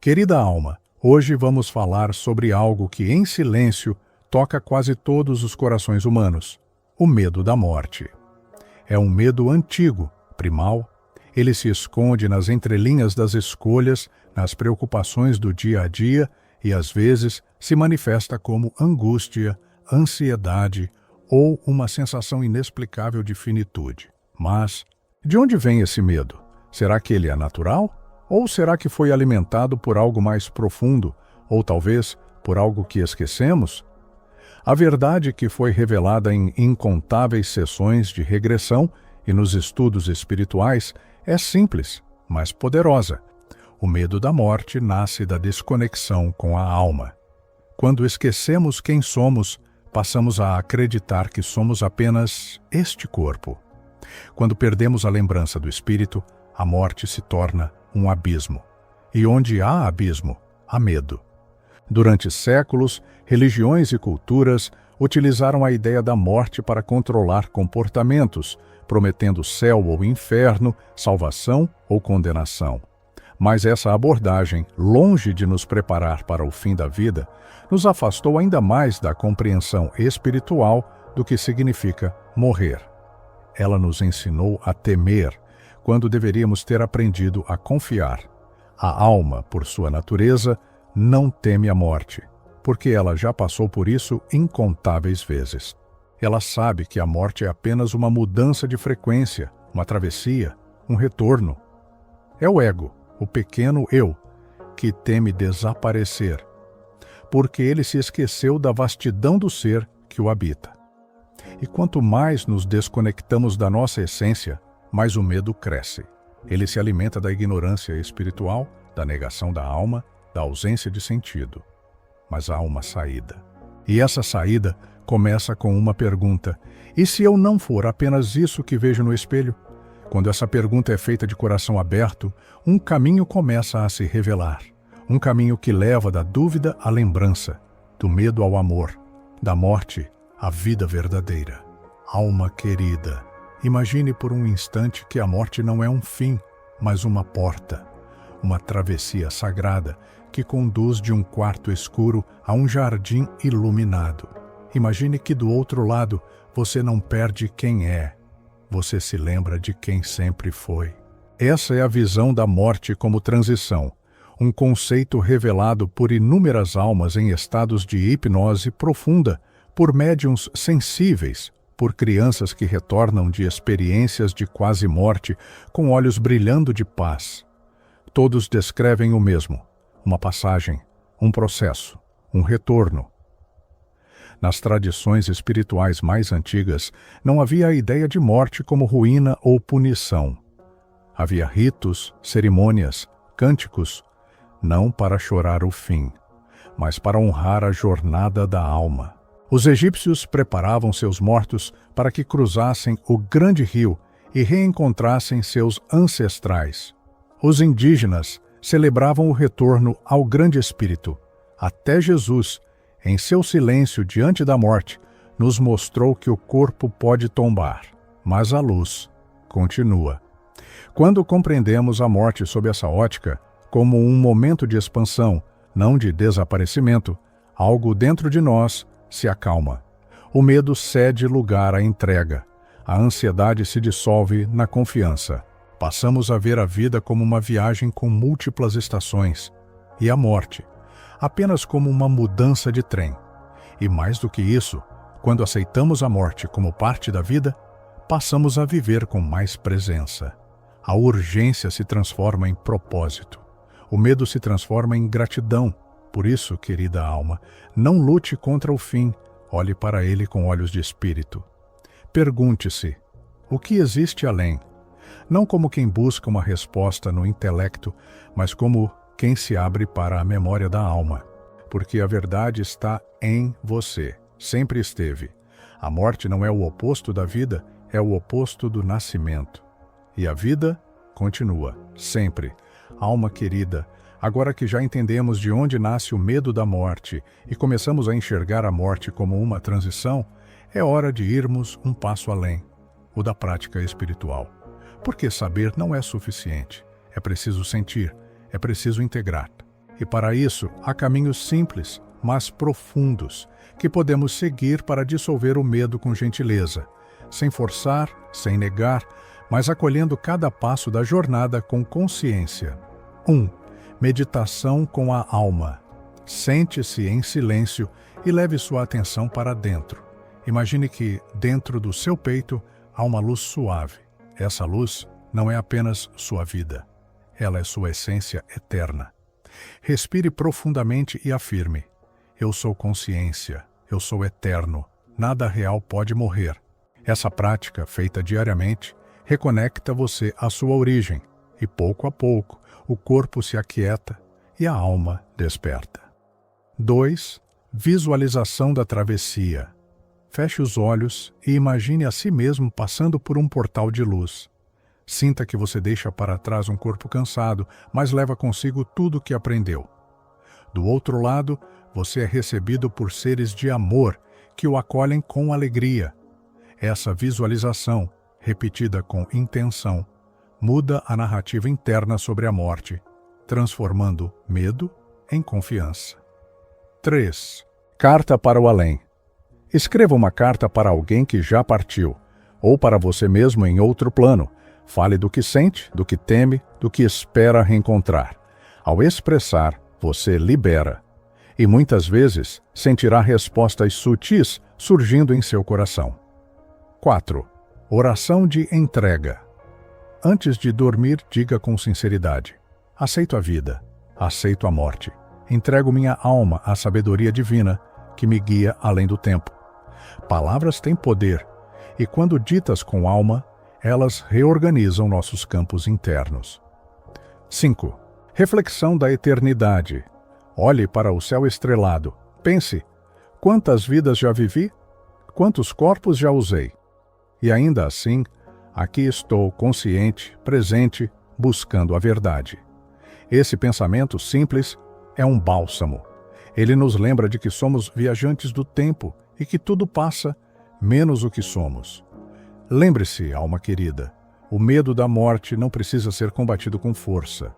Querida alma, hoje vamos falar sobre algo que, em silêncio, toca quase todos os corações humanos: o medo da morte. É um medo antigo, primal. Ele se esconde nas entrelinhas das escolhas, nas preocupações do dia a dia e, às vezes, se manifesta como angústia, ansiedade ou uma sensação inexplicável de finitude. Mas, de onde vem esse medo? Será que ele é natural? Ou será que foi alimentado por algo mais profundo, ou talvez por algo que esquecemos? A verdade que foi revelada em incontáveis sessões de regressão e nos estudos espirituais é simples, mas poderosa. O medo da morte nasce da desconexão com a alma. Quando esquecemos quem somos, passamos a acreditar que somos apenas este corpo. Quando perdemos a lembrança do espírito, a morte se torna um abismo. E onde há abismo, há medo. Durante séculos, religiões e culturas utilizaram a ideia da morte para controlar comportamentos, prometendo céu ou inferno, salvação ou condenação. Mas essa abordagem, longe de nos preparar para o fim da vida, nos afastou ainda mais da compreensão espiritual do que significa morrer. Ela nos ensinou a temer, quando deveríamos ter aprendido a confiar. A alma, por sua natureza, não teme a morte, porque ela já passou por isso incontáveis vezes. Ela sabe que a morte é apenas uma mudança de frequência, uma travessia, um retorno. É o ego, o pequeno eu, que teme desaparecer, porque ele se esqueceu da vastidão do ser que o habita. E quanto mais nos desconectamos da nossa essência, mais o medo cresce. Ele se alimenta da ignorância espiritual, da negação da alma, da ausência de sentido. Mas há uma saída. E essa saída começa com uma pergunta: e se eu não for apenas isso que vejo no espelho? Quando essa pergunta é feita de coração aberto, um caminho começa a se revelar. Um caminho que leva da dúvida à lembrança, do medo ao amor, da morte à vida verdadeira. Alma querida, imagine por um instante que a morte não é um fim, mas uma porta. Uma travessia sagrada que conduz de um quarto escuro a um jardim iluminado. Imagine que do outro lado você não perde quem é. Você se lembra de quem sempre foi. Essa é a visão da morte como transição, um conceito revelado por inúmeras almas em estados de hipnose profunda, por médiuns sensíveis, por crianças que retornam de experiências de quase morte com olhos brilhando de paz. Todos descrevem o mesmo: uma passagem, um processo, um retorno. Nas tradições espirituais mais antigas, não havia a ideia de morte como ruína ou punição. Havia ritos, cerimônias, cânticos, não para chorar o fim, mas para honrar a jornada da alma. Os egípcios preparavam seus mortos para que cruzassem o grande rio e reencontrassem seus ancestrais. Os indígenas celebravam o retorno ao grande espírito. Até Jesus, em seu silêncio diante da morte, nos mostrou que o corpo pode tombar, mas a luz continua. Quando compreendemos a morte sob essa ótica, como um momento de expansão, não de desaparecimento, algo dentro de nós se acalma. O medo cede lugar à entrega. A ansiedade se dissolve na confiança. Passamos a ver a vida como uma viagem com múltiplas estações, e a morte apenas como uma mudança de trem. E mais do que isso, quando aceitamos a morte como parte da vida, passamos a viver com mais presença. A urgência se transforma em propósito. O medo se transforma em gratidão. Por isso, querida alma, não lute contra o fim, olhe para ele com olhos de espírito. Pergunte-se: o que existe além? Não como quem busca uma resposta no intelecto, mas como quem se abre para a memória da alma. Porque a verdade está em você, sempre esteve. A morte não é o oposto da vida, é o oposto do nascimento. E a vida continua, sempre. Alma querida, agora que já entendemos de onde nasce o medo da morte e começamos a enxergar a morte como uma transição, é hora de irmos um passo além, o da prática espiritual. Porque saber não é suficiente, é preciso sentir, é preciso integrar. E para isso, há caminhos simples, mas profundos, que podemos seguir para dissolver o medo com gentileza, sem forçar, sem negar, mas acolhendo cada passo da jornada com consciência. 1. Meditação com a alma. Sente-se em silêncio e leve sua atenção para dentro. Imagine que, dentro do seu peito, há uma luz suave. Essa luz não é apenas sua vida. Ela é sua essência eterna. Respire profundamente e afirme: eu sou consciência, eu sou eterno, nada real pode morrer. Essa prática, feita diariamente, reconecta você à sua origem, e pouco a pouco o corpo se aquieta e a alma desperta. 2. Visualização da travessia. Feche os olhos e imagine a si mesmo passando por um portal de luz. Sinta que você deixa para trás um corpo cansado, mas leva consigo tudo o que aprendeu. Do outro lado, você é recebido por seres de amor que o acolhem com alegria. Essa visualização, repetida com intenção, muda a narrativa interna sobre a morte, transformando medo em confiança. 3. Carta para o além. Escreva uma carta para alguém que já partiu, ou para você mesmo em outro plano. Fale do que sente, do que teme, do que espera reencontrar. Ao expressar, você libera. E muitas vezes sentirá respostas sutis surgindo em seu coração. 4. Oração de entrega. Antes de dormir, diga com sinceridade: aceito a vida, aceito a morte. Entrego minha alma à sabedoria divina que me guia além do tempo. Palavras têm poder, e quando ditas com alma, elas reorganizam nossos campos internos. 5. Reflexão da eternidade. Olhe para o céu estrelado. Pense: quantas vidas já vivi? Quantos corpos já usei? E ainda assim, aqui estou consciente, presente, buscando a verdade. Esse pensamento simples é um bálsamo. Ele nos lembra de que somos viajantes do tempo e que tudo passa, menos o que somos. Lembre-se, alma querida, o medo da morte não precisa ser combatido com força.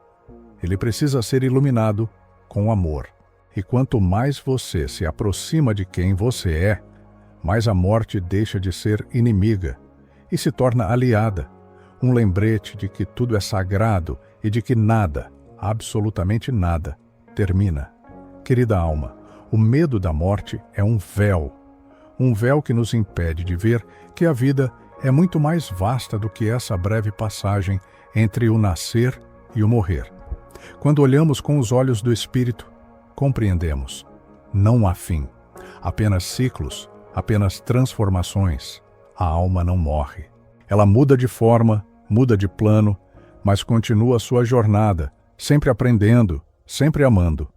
Ele precisa ser iluminado com amor. E quanto mais você se aproxima de quem você é, mais a morte deixa de ser inimiga e se torna aliada, um lembrete de que tudo é sagrado e de que nada, absolutamente nada, termina. Querida alma, o medo da morte é um véu que nos impede de ver que a vida é muito mais vasta do que essa breve passagem entre o nascer e o morrer. Quando olhamos com os olhos do espírito, compreendemos: não há fim, apenas ciclos, apenas transformações. A alma não morre. Ela muda de forma, muda de plano, mas continua sua jornada, sempre aprendendo, sempre amando.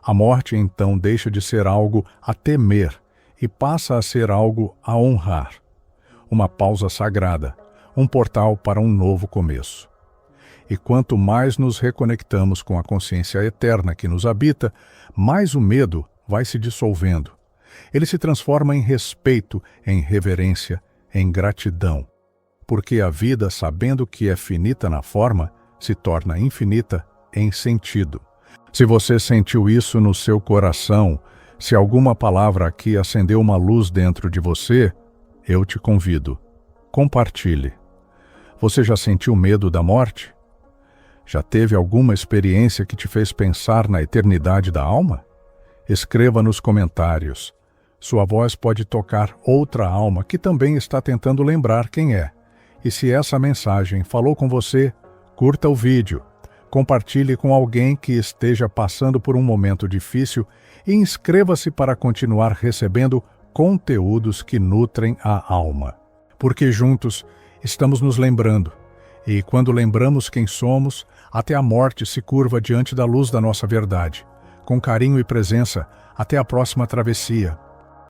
A morte, então, deixa de ser algo a temer e passa a ser algo a honrar. Uma pausa sagrada, um portal para um novo começo. E quanto mais nos reconectamos com a consciência eterna que nos habita, mais o medo vai se dissolvendo. Ele se transforma em respeito, em reverência, em gratidão. Porque a vida, sabendo que é finita na forma, se torna infinita em sentido. Se você sentiu isso no seu coração, se alguma palavra aqui acendeu uma luz dentro de você, eu te convido. Compartilhe. Você já sentiu medo da morte? Já teve alguma experiência que te fez pensar na eternidade da alma? Escreva nos comentários. Sua voz pode tocar outra alma que também está tentando lembrar quem é. E se essa mensagem falou com você, curta o vídeo. Compartilhe com alguém que esteja passando por um momento difícil e inscreva-se para continuar recebendo conteúdos que nutrem a alma. Porque juntos estamos nos lembrando, e quando lembramos quem somos, até a morte se curva diante da luz da nossa verdade. Com carinho e presença, até a próxima travessia.